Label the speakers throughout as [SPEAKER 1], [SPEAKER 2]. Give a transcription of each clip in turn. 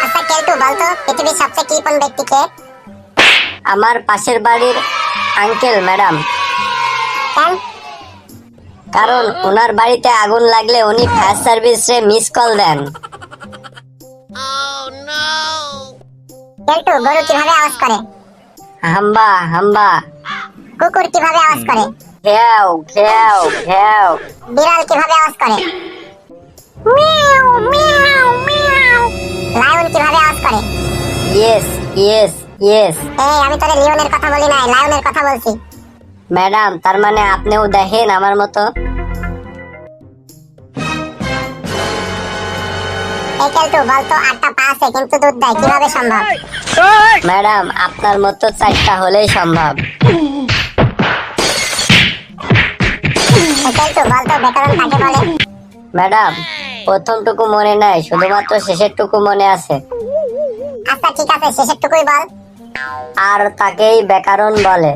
[SPEAKER 1] আচ্ছা কেলটু বলতো পৃথিবীর সবচেয়ে কৃপণ ব্যক্তি কে?
[SPEAKER 2] আমার পাশের বাড়ির আঙ্কেল ম্যাডাম।
[SPEAKER 1] কেন?
[SPEAKER 2] কারণ ওনার বাড়িতে আগুন লাগলে উনি ফায়ার সার্ভিসে মিস কল দেন।
[SPEAKER 1] কেলটু গরু কিভাবে আওয়াজ করে?
[SPEAKER 2] হাম্বা হাম্বা।
[SPEAKER 1] কুকুর কিভাবে আওয়াজ করে?
[SPEAKER 2] ঘেউ ঘেউ ঘেউ।
[SPEAKER 1] বিড়াল কিভাবে আওয়াজ করে? Miao Miao Miao. লায়ন কিভাবে আওয়াজ করে?
[SPEAKER 2] Yes yes yes.
[SPEAKER 1] এই আমি তোরে লিওনের কথা বলি নাই, লায়নের কথা বলছি।
[SPEAKER 2] ম্যাডাম তার মানে আপনিও দেখেন আমার মতো?
[SPEAKER 1] এই কেলটু বলতো 8টা পা আছে কিন্তু দুধ দেয়, কিভাবে সম্ভব?
[SPEAKER 2] ম্যাডাম আপনার মতো 4টা হলেই সম্ভব।
[SPEAKER 1] এই কেলটু বলতো ব্যাকরণ কাকে বলে?
[SPEAKER 2] ম্যাডাম প্রথমটুকু মনে নাই, শুধুমাত্র শেষেরটুকু মনে আছে।
[SPEAKER 1] আচ্ছা ঠিক আছে, শেষেরটুকুই বল।
[SPEAKER 2] আর তাকেই ব্যাকরণ বলে।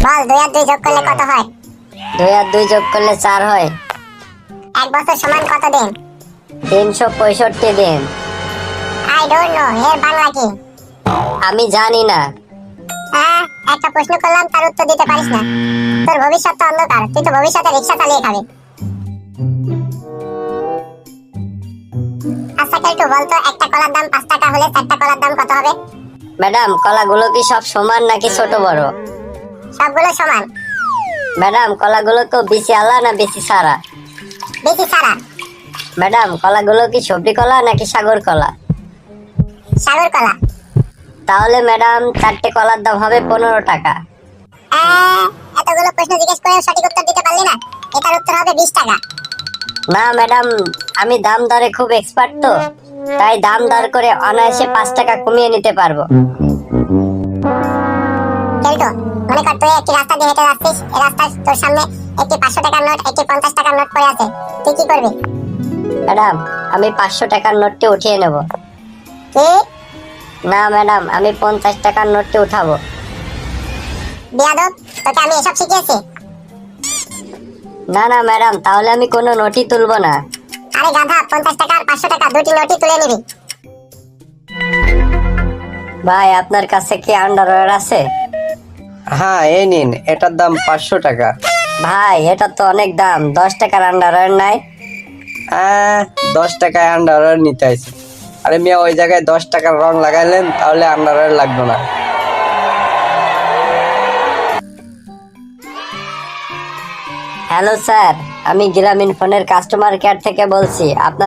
[SPEAKER 1] বল 2 আর 2 যোগ করলে কত হয়?
[SPEAKER 2] 2 আর 2 যোগ করলে 4 হয়।
[SPEAKER 1] 1 বছর সমান কত দিন?
[SPEAKER 2] 365 দিন।
[SPEAKER 1] আই ডোন্ট নো, এর বাংলা কি?
[SPEAKER 2] আমি জানি না।
[SPEAKER 1] হ্যাঁ, একটা প্রশ্ন করলাম তার উত্তর দিতে পারিস না। তোর ভবিষ্যৎ তো অন্ধকার, তুই তো ভবিষ্যতে রিকশা চালিয়ে খাবি। আচ্ছা কেলটু বলতো একটা কলার দাম 5 টাকা হলে 4টা কলার দাম কত হবে?
[SPEAKER 2] ম্যাডাম কলাগুলো কি সব সমান নাকি ছোট বড়?
[SPEAKER 1] সবগুলো সমান।
[SPEAKER 2] ম্যাডাম কলাগুলো তো বেশি আলা না বেশি সারা?
[SPEAKER 1] বেশি সারা।
[SPEAKER 2] ম্যাডাম কলাগুলো কি সবজি কলা নাকি সাগর কলা?
[SPEAKER 1] সাগর কলা।
[SPEAKER 2] তাহলে ম্যাডাম 4টে কলার দাম হবে 15 টাকা।
[SPEAKER 1] এতগুলো প্রশ্ন জিজ্ঞেস করে সঠিক উত্তর দিতে পারলি না, এটার উত্তর হবে 20 টাকা।
[SPEAKER 2] না ম্যাডাম, আমি দাম দরে খুব এক্সপার্ট তো, তাই দাম দর করে অনায়াসে 5 টাকা কমিয়ে নিতে পারবো।
[SPEAKER 1] কেলটু মনে কর তুই একটি রাস্তা দিয়ে হেঁটে যাচ্ছিস, এই রাস্তায় তোর সামনে একটি 500 টাকার নোট, একটি 50 টাকার নোট পড়ে আছে, তুই কি করবি?
[SPEAKER 2] ম্যাডাম আমি 500 টাকার নোটটি উঠিয়ে নেব।
[SPEAKER 1] কি?
[SPEAKER 2] না ম্যাডাম, আমি 50 টাকার নোটটি উঠাবো।
[SPEAKER 1] বিয়াদব, তোকে আমি এসব শিখিয়েছি?
[SPEAKER 2] না না ম্যাডাম, তাহলে আমি কোনো নোটই তুলবো না।
[SPEAKER 1] আরে গাধা, 50 টাকা আর 500 টাকা দুটি নোটই তুলে নিবি।
[SPEAKER 2] ভাই আপনার কাছে কি আন্ডারওয়্যার আছে?
[SPEAKER 3] হ্যাঁ এই নিন, এটার দাম 500 টাকা।
[SPEAKER 2] ভাই এটা তো অনেক দাম, 10 টাকার আন্ডারওয়্যার নাই?
[SPEAKER 3] 10 টাকায় আন্ডারওয়্যার নিতে আইছি। আরে মিয়া, ওই জায়গায় 10 টাকার রং লাগাইলেন, তাহলে আন্ডারওয়্যার লাগবে না।
[SPEAKER 2] হ্যালো স্যার, আমি গ্রামীণ ফোনের কাস্টমার কেয়ার থেকে বলছি। আপনার